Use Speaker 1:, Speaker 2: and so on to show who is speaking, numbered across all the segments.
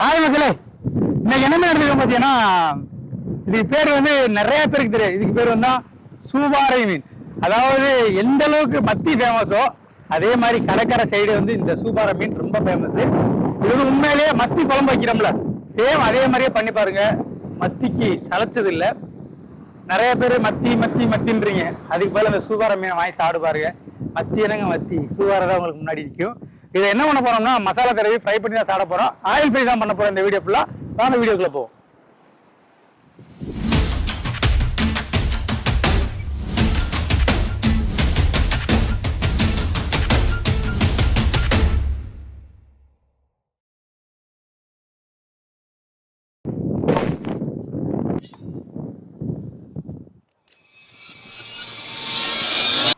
Speaker 1: Hi மக்களே, இன்னைக்கு என்ன நடந்திருக்கோம் பார்த்தீங்கன்னா, இதுக்கு பேர் வந்து நிறைய பேருக்கு தெரியாது. இதுக்கு பேர் வந்து சூபாறை மீன். அதாவது எந்த அளவுக்கு மத்தி ஃபேமஸோ அதே மாதிரி கடற்கரை சைடு வந்து இந்த சூபாறை மீன் ரொம்ப ஃபேமஸ். இது வந்து உண்மையிலேயே மத்தி குழம்பு வைக்கிறோம்ல, சேம் அதே மாதிரியே பண்ணி பாருங்க. மத்திக்கு சளைச்சது இல்லை. நிறைய பேர் மத்தி மத்தி மத்தின்றீங்க, அதுக்கு பதில் அந்த சூபாறை மீனை வாங்கி சாப்பிடு பாருங்க. மத்தி என்னங்க மத்தி, சூபாறை தான் உங்களுக்கு முன்னாடி நிற்கும். இதை என்ன பண்ண போறோம்னா, மசாலா தடவி ஃப்ரை பண்ணி தான் சாப்பிட போறோம். ஆயில் ஃப்ரை தான் பண்ண போறோம் இந்த வீடியோ ஃபுல்லா. வாங்க வீடியோக்குள்ள போவோம்.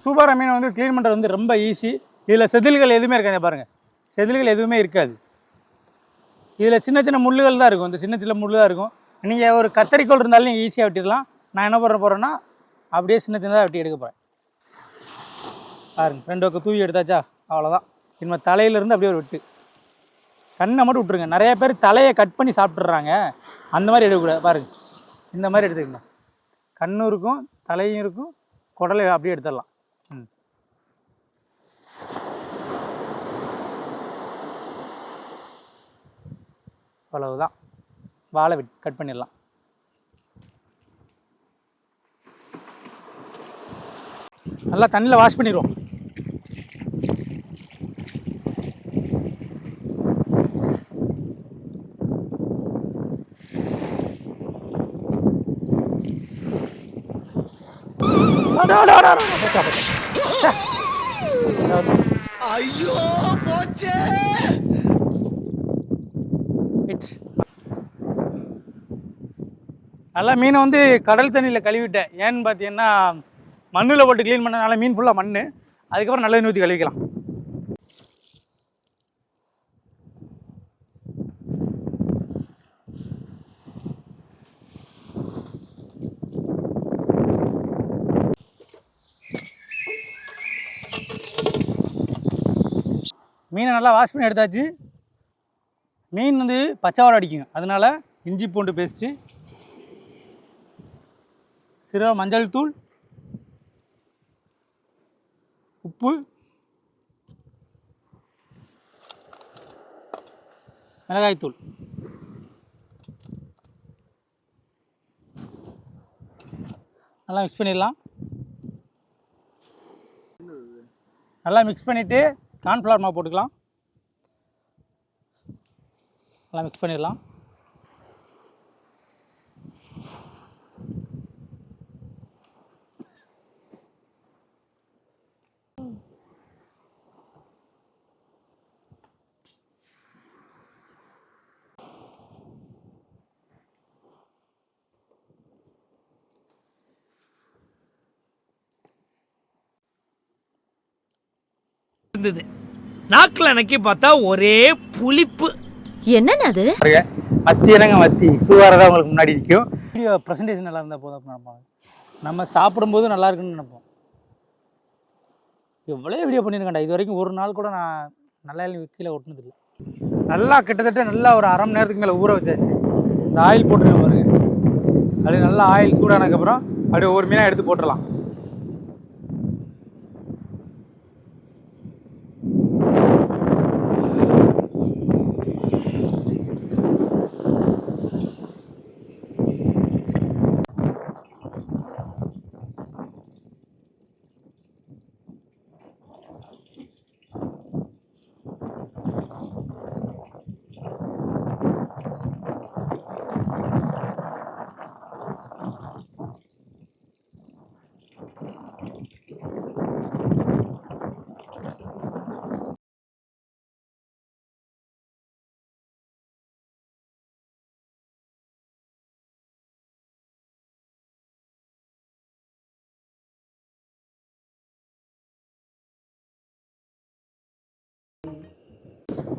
Speaker 1: சூபாறை மீனை வந்து க்ளீன் பண்ணுறது வந்து ரொம்ப ஈஸி. இதில் செதில்கள் எதுவுமே இருக்காது பாருங்கள், செதில்கள் எதுவுமே இருக்காது. இதில் சின்ன சின்ன முள்ளுகள் தான் இருக்கும், இந்த சின்ன சின்ன முள் தான் இருக்கும். நீங்கள் ஒரு கத்தரிக்கோல் இருந்தாலும் நீங்கள் ஈஸியாக வெட்டிடலாம். நான் என்ன பண்ண போகிறேன்னா, அப்படியே சின்ன சின்னதாக வெட்டி எடுக்க போகிறேன். பாருங்க, 2 பக்கம் தூவி எடுத்தாச்சா, அவ்வளோதான். இனிமேல் தலையிலேருந்து அப்படியே ஒரு வெட்டு, கண்ணை மட்டும் விட்டுருங்க. நிறைய பேர் தலையை கட் பண்ணி சாப்பிட்றாங்க, அந்த மாதிரி எடுக்கக்கூடாது. பாருங்கள், இந்த மாதிரி எடுத்துக்கணும். கண்ணும் இருக்கும், தலையும் இருக்கும், குடலை அப்படியே எடுத்துடலாம். அவ்வளவுதான், வாழை கட் பண்ணிடலாம். நல்லா தண்ணியில் வாஷ் பண்ணிடுவோம்.
Speaker 2: ஐயோ போச்சே.
Speaker 1: நல்லா மீனை வந்து கடல் தண்ணியில் கழுவிட்டேன். ஏன்னு பார்த்தீங்கன்னா, மண்ணில் போட்டு க்ளீன் பண்ணனால மீன் ஃபுல்லாக மண். அதுக்கப்புறம் நல்ல தண்ணி ஊற்றி கழுவிக்கலாம். மீனை நல்லா வாஷ் பண்ணி எடுத்தாச்சு. மீன் வந்து பச்சை வாடை அடிக்குங்க, அதனால இஞ்சி பூண்டு பேஸ்ட்டு, சிறு மஞ்சள் தூள், உப்பு, மிளகாய் தூள், நல்லா மிக்ஸ் பண்ணிடலாம். நல்லா மிக்ஸ் பண்ணிவிட்டு கார்ன்ஃப்ளவர் மாவு போட்டுக்கலாம். நல்லா மிக்ஸ் பண்ணிடலாம்.
Speaker 2: நாக்குல நக்கி பார்த்தா ஒரே புளிப்பு.
Speaker 3: என்னன்னு அது?
Speaker 1: மத்தி என்னங்க மத்தி, சூவாரை தான் உங்களுக்கு முன்னாடி நிற்கும். வீடியோ ப்ரெசன்டேஷன் நல்லா இருந்தால் போதும் நினைப்போம். நம்ம சாப்பிடும்போது நல்லா இருக்குன்னு நினைப்போம். எவ்வளோ வீடியோ பண்ணியிருக்கேன்டா, இது வரைக்கும் ஒரு நாள் கூட நான் நல்லா கீழே ஒட்டினதில்லை. நல்லா கிட்டத்தட்ட நல்லா ஒரு அரை மணி நேரத்துக்கு மேலே ஊற வச்சாச்சு. இந்த ஆயில் போட்டுருக்க பாருங்க, அப்படியே நல்லா ஆயில் சூடானதுக்கப்புறம் அப்படியே ஒரு மீனாக எடுத்து போட்டுடலாம்.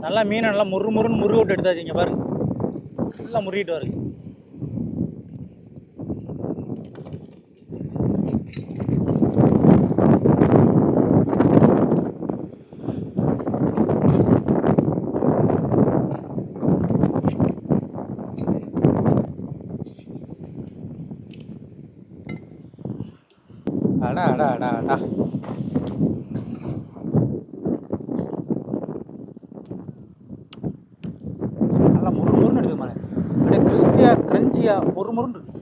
Speaker 1: நல்லா மீனை நல்லா முருன்னு முருக விட்டு எடுத்தாச்சுங்க பாருங்க, நல்லா முறிட்டு வருது. அடா அடா அடா அடா. நல்லா முறு முறுன்னு இருக்குது மேலே, அப்படியே கிறிஸ்பியாக கிரன்ச்சியாக முறு முறுன்னு இருக்கு.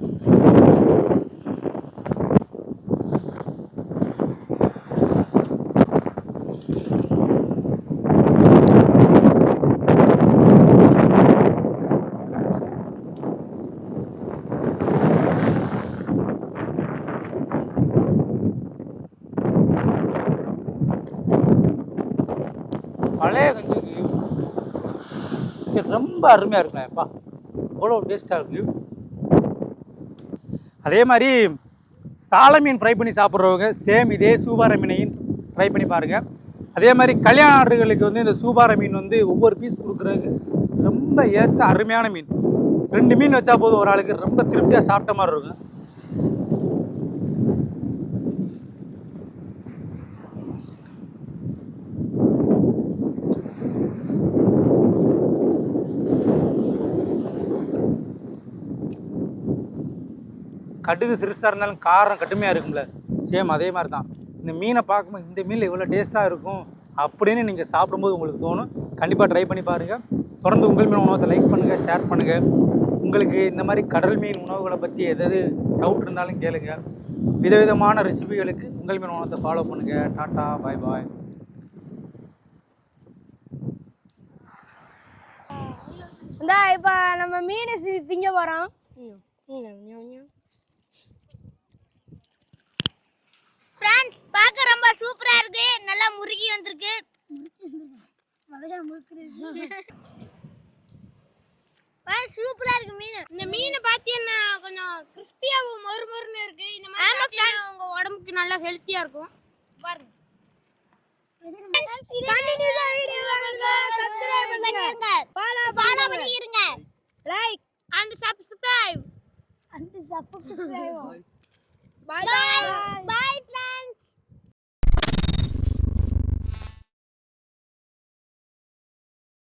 Speaker 1: பழைய கஞ்சிக்கு இது ரொம்ப அருமையாக இருக்குண்ணே. அப்பா அவ்வளோ டேஸ்ட்டாக இருக்குது. அதே மாதிரி சால மீன் ஃப்ரை பண்ணி சாப்பிட்றவங்க சேம் இதே சூபார மீனையும் ட்ரை பண்ணி பாருங்கள். அதே மாதிரி கல்யாண ஆர்டர்களுக்கு வந்து இந்த சூபார மீன் வந்து ஒவ்வொரு பீஸ் கொடுக்குறதுக்கு ரொம்ப ஏற்ற அருமையான மீன். 2 மீன் வச்சா போதும், ஒரு ஆளுக்கு ரொம்ப திருப்தியாக சாப்பிட்ட மாதிரி இருக்கும். கடுகு சிறுசாக இருந்தாலும் காரம் கடுமையாக இருக்கும்ல, சேம் அதே மாதிரி தான் இந்த மீனை பார்க்கும்போது இந்த மீனில் இவ்வளோ டேஸ்ட்டாக இருக்கும் அப்படின்னு நீங்கள் சாப்பிடும்போது உங்களுக்கு தோணும். கண்டிப்பாக ட்ரை பண்ணி பாருங்கள். தொடர்ந்து உங்கள் மீன் உணவத்தை லைக் பண்ணுங்கள், ஷேர் பண்ணுங்கள். உங்களுக்கு இந்த மாதிரி கடல் மீன் உணவுகளை பற்றி எதாவது டவுட் இருந்தாலும் கேளுங்க. விதவிதமான ரெசிபிகளுக்கு உங்கள் மீன் உணவத்தை ஃபாலோ பண்ணுங்கள். டாட்டா, பாய் பாய்.
Speaker 3: இந்த இப்போ நம்ம மீனை திங்க போகிறோம்.
Speaker 4: ஃப்ரெண்ட்ஸ், பார்க்க ரொம்ப சூப்பரா இருக்கு. நல்லா முறுகி வந்திருக்கு. சூப்பரா இருக்கு மீன்.
Speaker 3: இந்த மீனை பார்த்தீங்கன்னா கொஞ்சம் கிறிஸ்பியாவும் மொறுமொறுன்னு இருக்கு. இந்த மாதிரி சாப்பிட்டீங்கன்னா உங்க உடம்புக்கு நல்லா ஹெல்த்தியா இருக்கும். பாருங்க.
Speaker 4: கண்டினியூஸா வீடியோ பாருங்க, சப்ஸ்கிரைப் பண்ணுங்க, ஃபாலோ பண்ணிருங்க,
Speaker 3: like
Speaker 4: and subscribe.
Speaker 3: Bye
Speaker 4: by.